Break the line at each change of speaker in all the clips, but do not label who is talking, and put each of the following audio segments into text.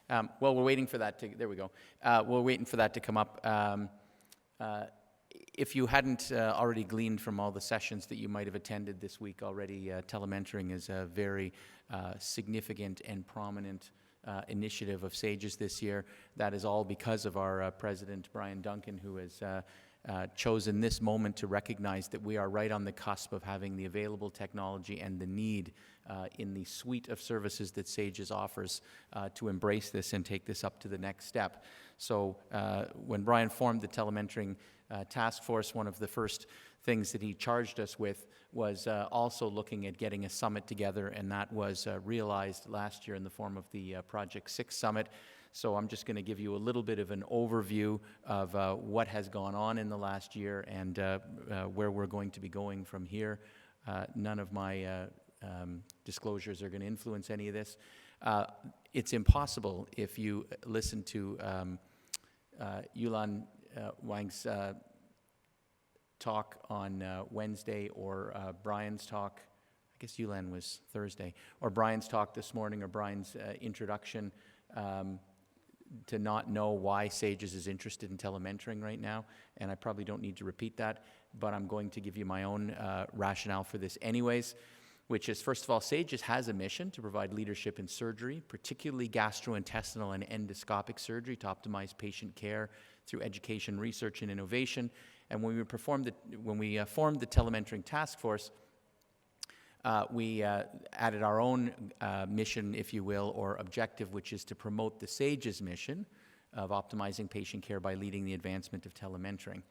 Well, we're waiting for that to, there we go. We're waiting for that to come up. If you hadn't already gleaned from all the sessions that you might have attended this week already, Telementoring is a very significant and prominent initiative of SAGES this year. That is all because of our President, Brian Duncan, who has chosen this moment to recognize that we are right on the cusp of having the available technology and the need in the suite of services that SAGES offers to embrace this and take this up to the next step. So when Brian formed the Telementoring task force, one of the first things that he charged us with was also looking at getting a summit together, and that was realized last year in the form of the Project 6 Summit. So I'm just going to give you a little bit of an overview of what has gone on in the last year and where we're going to be going from here. None of my disclosures are going to influence any of this. It's impossible if you listen to Yulan Wang's talk on Wednesday or Brian's talk, I guess Yulan was Thursday, or Brian's talk this morning or Brian's introduction, to not know why SAGES is interested in telementoring right now, and I probably don't need to repeat that, but I'm going to give you my own rationale for this anyways, which is, first of all, SAGES has a mission to provide leadership in surgery, particularly gastrointestinal and endoscopic surgery, to optimize patient care through education, research, and innovation. And when we formed the Telementoring Task Force, we added our own mission, if you will, or objective, which is to promote the SAGES mission of optimizing patient care by leading the advancement of telementoring.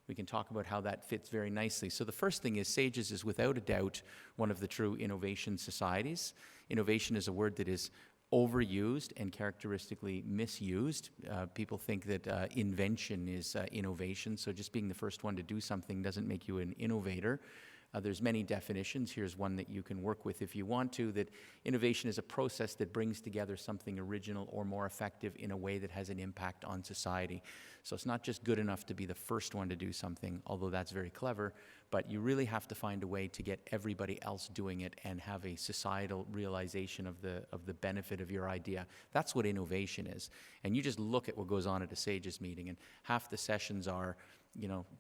We can talk about how that fits very nicely. So the first thing is SAGES is without a doubt one of the true innovation societies. Innovation is a word that is overused and characteristically misused. People think that invention is innovation, so just being the first one to do something doesn't make you an innovator. There's many definitions. Here's one that you can work with if you want to, that innovation is a process that brings together something original or more effective in a way that has an impact on society. So it's not just good enough to be the first one to do something, although that's very clever, but you really have to find a way to get everybody else doing it and have a societal realization of the benefit of your idea. That's what innovation is. And you just look at what goes on at a SAGES meeting, and half the sessions are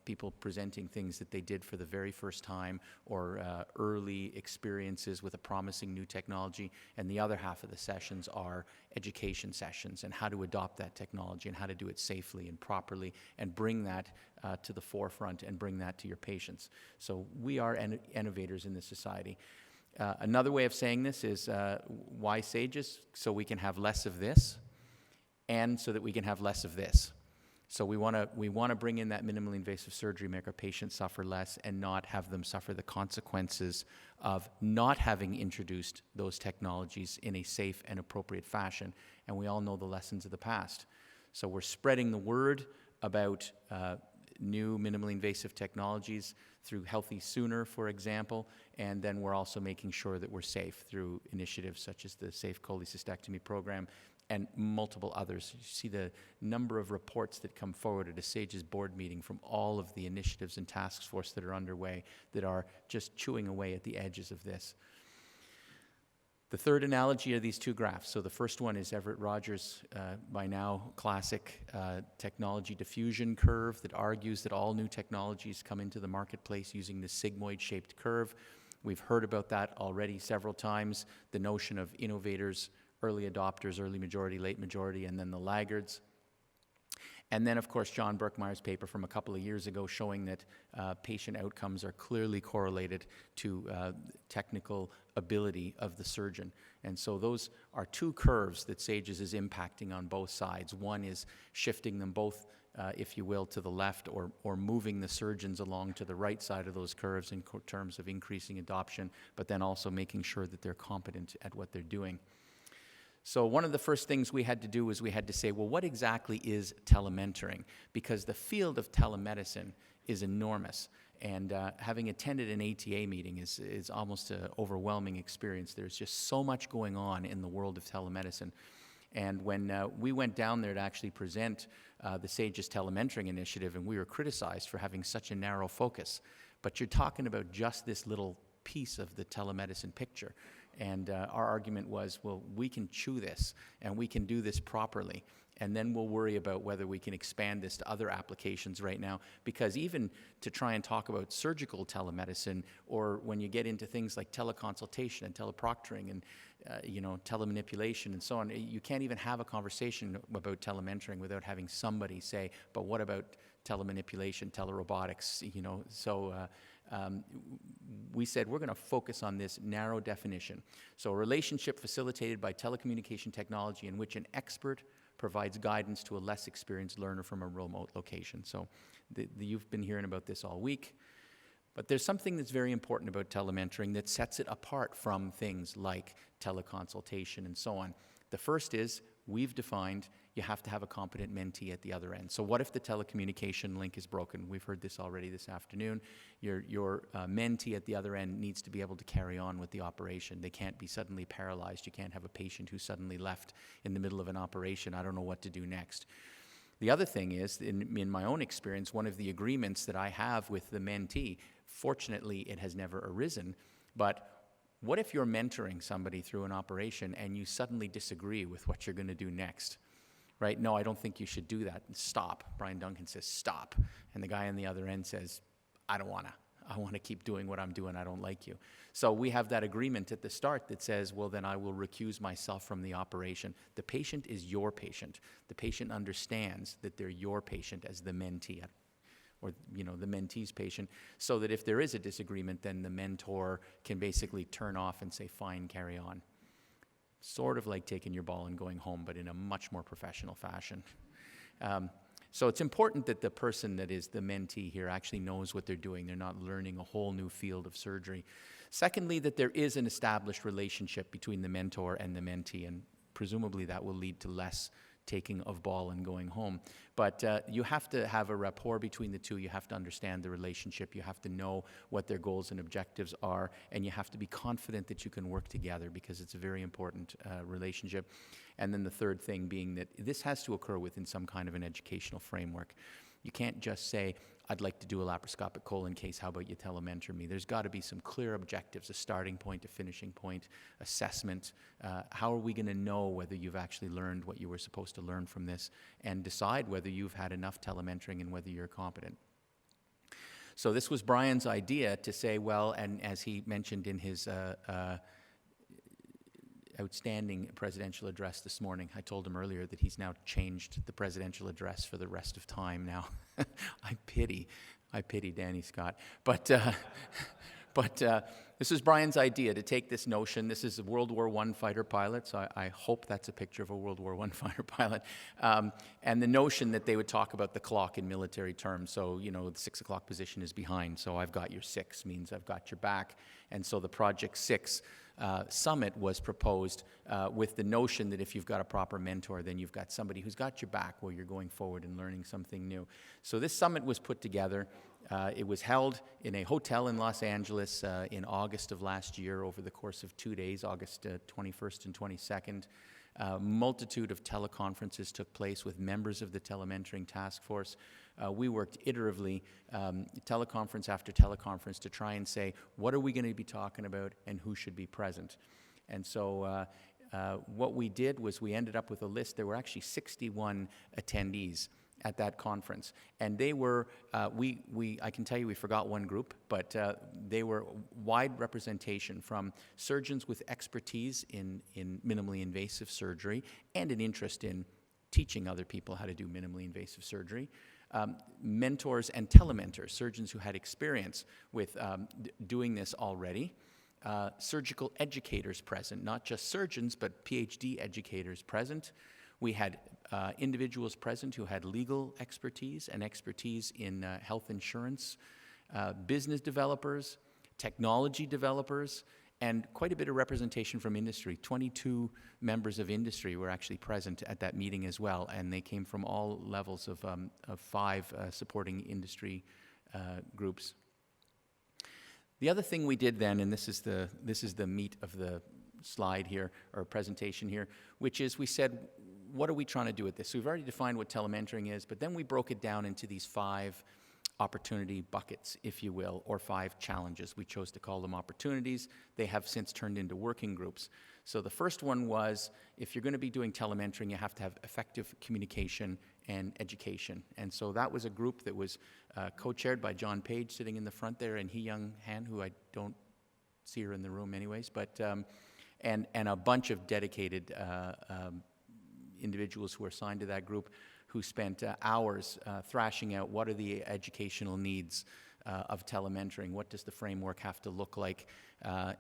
people presenting things that they did for the very first time or early experiences with a promising new technology, and the other half of the sessions are education sessions and how to adopt that technology and how to do it safely and properly and bring that to the forefront and bring that to your patients. So we are innovators in this society. Another way of saying this is why SAGES? So we can have less of this and so that we can have less of this. So we want to bring in that minimally invasive surgery, make our patients suffer less and not have them suffer the consequences of not having introduced those technologies in a safe and appropriate fashion. And we all know the lessons of the past. So we're spreading the word about new minimally invasive technologies through Healthy Sooner, for example, and then we're also making sure that we're safe through initiatives such as the Safe Cholecystectomy Program and multiple others. You see the number of reports that come forward at a SAGES board meeting from all of the initiatives and task force that are underway that are just chewing away at the edges of this. The third analogy are these two graphs. So the first one is Everett Rogers' by now classic technology diffusion curve that argues that all new technologies come into the marketplace using the sigmoid-shaped curve. We've heard about that already several times, the notion of innovators, early adopters, early majority, late majority, and then the laggards. And then, of course, John Berkmeyer's paper from a couple of years ago showing that patient outcomes are clearly correlated to technical ability of the surgeon. And so those are two curves that SAGES is impacting on both sides. One is shifting them both, if you will, to the left or moving the surgeons along to the right side of those curves in terms of increasing adoption, but then also making sure that they're competent at what they're doing. So one of the first things we had to do was we had to say, well, what exactly is telementoring? Because the field of telemedicine is enormous. And having attended an ATA meeting is almost an overwhelming experience. There's just so much going on in the world of telemedicine. And when we went down there to actually present the SAGES Telementoring Initiative, and we were criticized for having such a narrow focus. But you're talking about just this little piece of the telemedicine picture. And our argument was, well, we can chew this, and we can do this properly, and then we'll worry about whether we can expand this to other applications right now. Because even to try and talk about surgical telemedicine, or when you get into things like teleconsultation and teleproctoring and telemanipulation and so on, you can't even have a conversation about telementoring without having somebody say, but what about telemanipulation, telerobotics, we said we're going to focus on this narrow definition. So a relationship facilitated by telecommunication technology in which an expert provides guidance to a less experienced learner from a remote location. So you've been hearing about this all week. But there's something that's very important about telementoring that sets it apart from things like teleconsultation and so on. The first is, we've defined you have to have a competent mentee at the other end. So what if the telecommunication link is broken? We've heard this already this afternoon. Your mentee at the other end needs to be able to carry on with the operation. They can't be suddenly paralyzed. You can't have a patient who's suddenly left in the middle of an operation. I don't know what to do next. The other thing is, in my own experience, one of the agreements that I have with the mentee, fortunately it has never arisen, but what if you're mentoring somebody through an operation and you suddenly disagree with what you're going to do next? Right? No, I don't think you should do that. Stop. Brian Duncan says, stop. And the guy on the other end says, I don't want to. I want to keep doing what I'm doing. I don't like you. So we have that agreement at the start that says, well, then I will recuse myself from the operation. The patient is your patient. The patient understands that they're your patient as the mentee, or the mentee's patient, so that if there is a disagreement, then the mentor can basically turn off and say, fine, carry on. Sort of like taking your ball and going home, but in a much more professional fashion. So it's important that the person that is the mentee here actually knows what they're doing. They're not learning a whole new field of surgery. Secondly, that there is an established relationship between the mentor and the mentee, and presumably that will lead to less taking of ball and going home. But you have to have a rapport between the two. You have to understand the relationship. You have to know what their goals and objectives are, and you have to be confident that you can work together, because it's a very important relationship. And then the third thing being that this has to occur within some kind of an educational framework. You can't just say, I'd like to do a laparoscopic colon case, how about you telementor me? There's got to be some clear objectives, a starting point, a finishing point, assessment. How are we going to know whether you've actually learned what you were supposed to learn from this, and decide whether you've had enough telementoring and whether you're competent? So this was Brian's idea to say, well, and as he mentioned in his outstanding presidential address this morning, I told him earlier that he's now changed the presidential address for the rest of time now. I pity Danny Scott. But this is Brian's idea, to take this notion. This is a World War I fighter pilot, so I hope that's a picture of a World War I fighter pilot. And the notion that they would talk about the clock in military terms. So, the 6 o'clock position is behind, so I've got your 6 means I've got your back. And so the Project 6 summit was proposed with the notion that if you've got a proper mentor, then you've got somebody who's got your back while you're going forward and learning something new. So this summit was put together. It was held in a hotel in Los Angeles in August of last year, over the course of 2 days, August 21st and 22nd. Multitude of teleconferences took place with members of the Telementoring Task Force. We worked iteratively, teleconference after teleconference, to try and say, what are we going to be talking about and who should be present? And so what we did was we ended up with a list. There were actually 61 attendees at that conference. And they were, I can tell you we forgot one group, but they were wide representation from surgeons with expertise in minimally invasive surgery and an interest in teaching other people how to do minimally invasive surgery. Mentors and telementors, surgeons who had experience with doing this already. Surgical educators present, not just surgeons, but PhD educators present. We had individuals present who had legal expertise and expertise in health insurance, business developers, technology developers, and quite a bit of representation from industry. 22 members of industry were actually present at that meeting as well, and they came from all levels of 5 supporting industry groups. The other thing we did then, and this is the meat of the slide here, or presentation here, which is we said, what are we trying to do with this? So we've already defined what telementoring is, but then we broke it down into these 5 opportunity buckets, if you will, or 5 challenges. We chose to call them opportunities. They have since turned into working groups. So the first one was, if you're going to be doing telementoring, you have to have effective communication and education. And so that was a group that was co-chaired by John Page, sitting in the front there, and Hee Young Han, who I don't see her in the room anyways, but and a bunch of dedicated individuals who were assigned to that group, who spent hours thrashing out what are the educational needs of telementoring, what does the framework have to look like,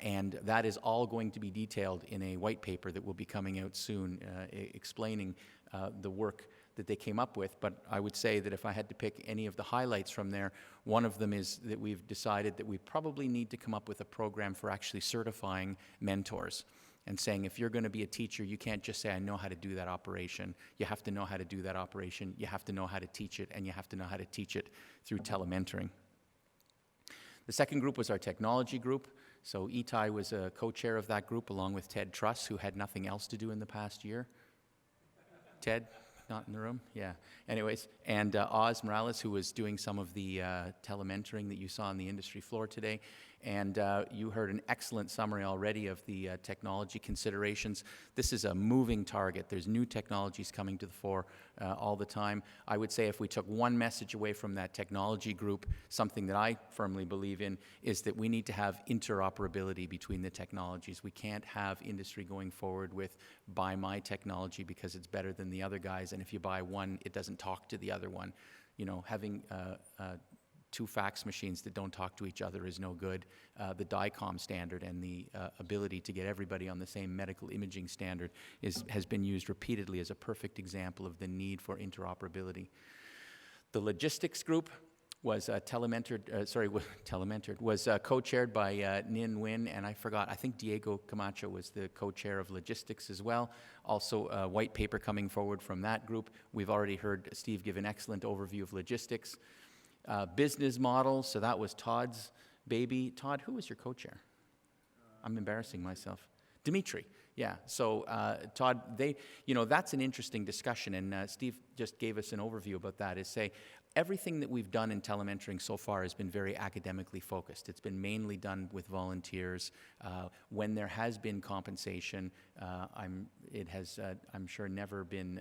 and that is all going to be detailed in a white paper that will be coming out soon, explaining the work that they came up with. But I would say that if I had to pick any of the highlights from there, one of them is that we've decided that we probably need to come up with a program for actually certifying mentors, and saying, if you're going to be a teacher, you can't just say, I know how to do that operation. You have to know how to do that operation. You have to know how to teach it, and you have to know how to teach it through telementoring. The second group was our technology group. So Itai was a co-chair of that group, along with Ted Truss, who had nothing else to do in the past year. Ted, not in the room? Yeah. Anyways, and Oz Morales, who was doing some of the telementoring that you saw on the industry floor today. And you heard an excellent summary already of the technology considerations. This is a moving target. There's new technologies coming to the fore all the time. I would say if we took one message away from that technology group, something that I firmly believe in, is that we need to have interoperability between the technologies. We can't have industry going forward with buy my technology because it's better than the other guys, and if you buy one, it doesn't talk to the other one. You know, having 2 fax machines that don't talk to each other is no good. The DICOM standard and the ability to get everybody on the same medical imaging standard has been used repeatedly as a perfect example of the need for interoperability. The logistics group was was co-chaired by Ninh Nguyen, and I think Diego Camacho was the co-chair of logistics as well. Also a white paper coming forward from that group. We've already heard Steve give an excellent overview of logistics. Business model, so that was Todd's baby. Todd, who was your co-chair? I'm embarrassing myself. Dimitri, yeah. So Todd, that's an interesting discussion, and Steve just gave us an overview about that, is say, everything that we've done in telementoring so far has been very academically focused. It's been mainly done with volunteers. When there has been compensation, it has, I'm sure, never been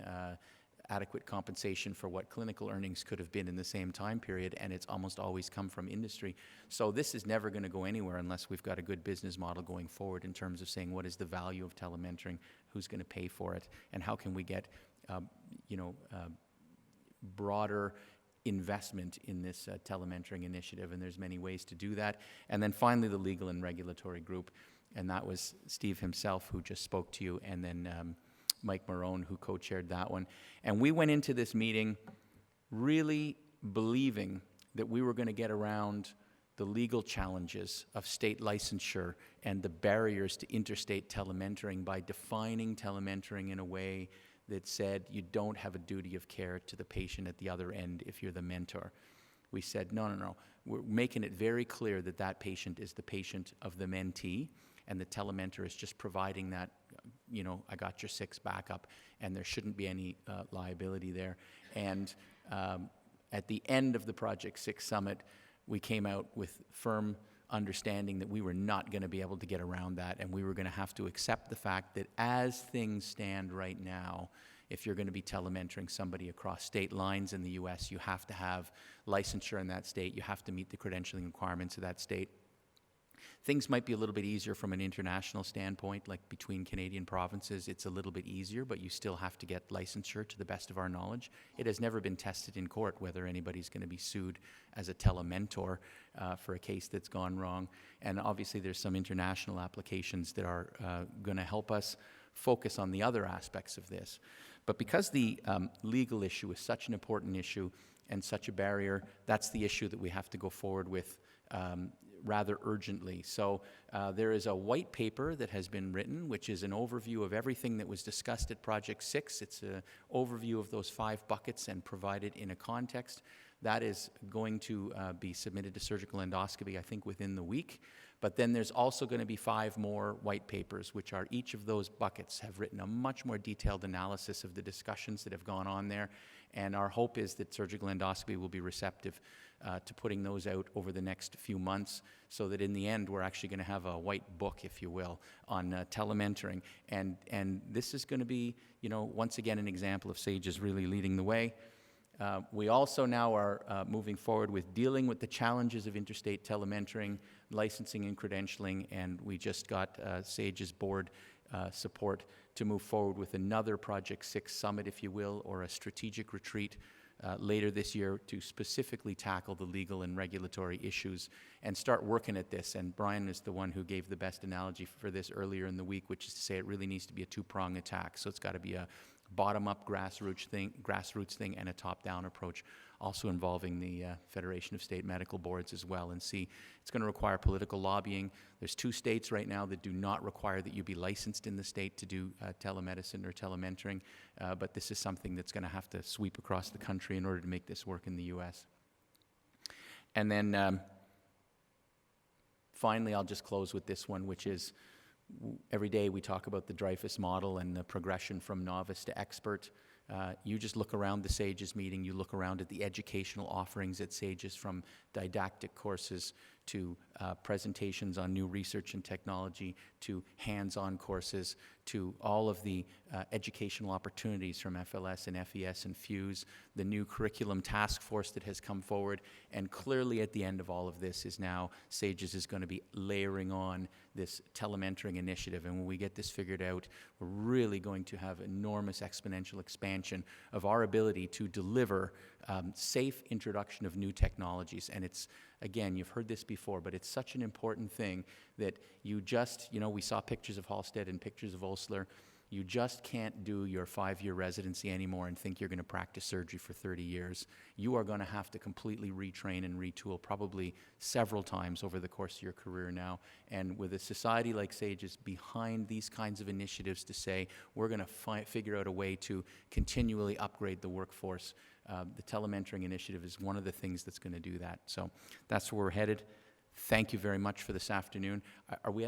adequate compensation for what clinical earnings could have been in the same time period, and it's almost always come from industry. So this is never going to go anywhere unless we've got a good business model going forward in terms of saying what is the value of telementoring, who's going to pay for it, and how can we get broader investment in this telementoring initiative, and there's many ways to do that. And then finally, the legal and regulatory group, and that was Steve himself who just spoke to you, and then Mike Marone, who co-chaired that one. And we went into this meeting really believing that we were going to get around the legal challenges of state licensure and the barriers to interstate telementoring by defining telementoring in a way that said you don't have a duty of care to the patient at the other end if you're the mentor. We said, no. We're making it very clear that that patient is the patient of the mentee, and the telementor is just providing that, I got your 6 backup, and there shouldn't be any liability there. And at the end of the Project 6 Summit, we came out with firm understanding that we were not going to be able to get around that, and we were going to have to accept the fact that as things stand right now, if you're going to be telementoring somebody across state lines in the US, you have to have licensure in that state, you have to meet the credentialing requirements of that state. Things might be a little bit easier from an international standpoint, like between Canadian provinces, it's a little bit easier, but you still have to get licensure to the best of our knowledge. It has never been tested in court whether anybody's going to be sued as a telementor for a case that's gone wrong. And obviously there's some international applications that are going to help us focus on the other aspects of this. But because the legal issue is such an important issue and such a barrier, that's the issue that we have to go forward with rather urgently. So there is a white paper that has been written, which is an overview of everything that was discussed at Project 6. It's an overview of those 5 buckets and provided in a context. That is going to be submitted to surgical endoscopy, I think, within the week. But then there's also going to be 5 more white papers, which are each of those buckets have written a much more detailed analysis of the discussions that have gone on there. And our hope is that surgical endoscopy will be receptive to putting those out over the next few months, so that in the end we're actually going to have a white book, if you will, on telementoring. And this is going to be, you know, once again an example of SAGES really leading the way. We also now are moving forward with dealing with the challenges of interstate telementoring, licensing and credentialing, and we just got SAGES board support to move forward with another Project 6 summit, if you will, or a strategic retreat later this year to specifically tackle the legal and regulatory issues and start working at this. And Brian is the one who gave the best analogy for this earlier in the week, which is to say it really needs to be a two-prong attack. So it's got to be a bottom-up grassroots thing and a top-down approach, also involving the Federation of State Medical Boards as well. And see, it's going to require political lobbying. There's 2 states right now that do not require that you be licensed in the state to do telemedicine or telementoring, but this is something that's going to have to sweep across the country in order to make this work in the U.S. And then finally, I'll just close with this one, which is every day we talk about the Dreyfus Model and the progression from novice to expert. You just look around the SAGES meeting, you look around at the educational offerings at SAGES, from didactic courses to presentations on new research and technology, to hands-on courses, to all of the educational opportunities from FLS and FES and FUSE, the new curriculum task force that has come forward, and clearly at the end of all of this is now SAGES is going to be layering on this telementoring initiative, and when we get this figured out, we're really going to have enormous exponential expansion of our ability to deliver safe introduction of new technologies. And it's, again, you've heard this before, but it's such an important thing that you just, you know, we saw pictures of Halstead and pictures of Osler. You just can't do your 5-year residency anymore and think you're going to practice surgery for 30 years. You are going to have to completely retrain and retool probably several times over the course of your career now. And with a society like SAGES behind these kinds of initiatives to say, we're going to figure out a way to continually upgrade the workforce, the telementoring initiative is one of the things that's going to do that. So that's where we're headed. Thank you very much for this afternoon. Are we at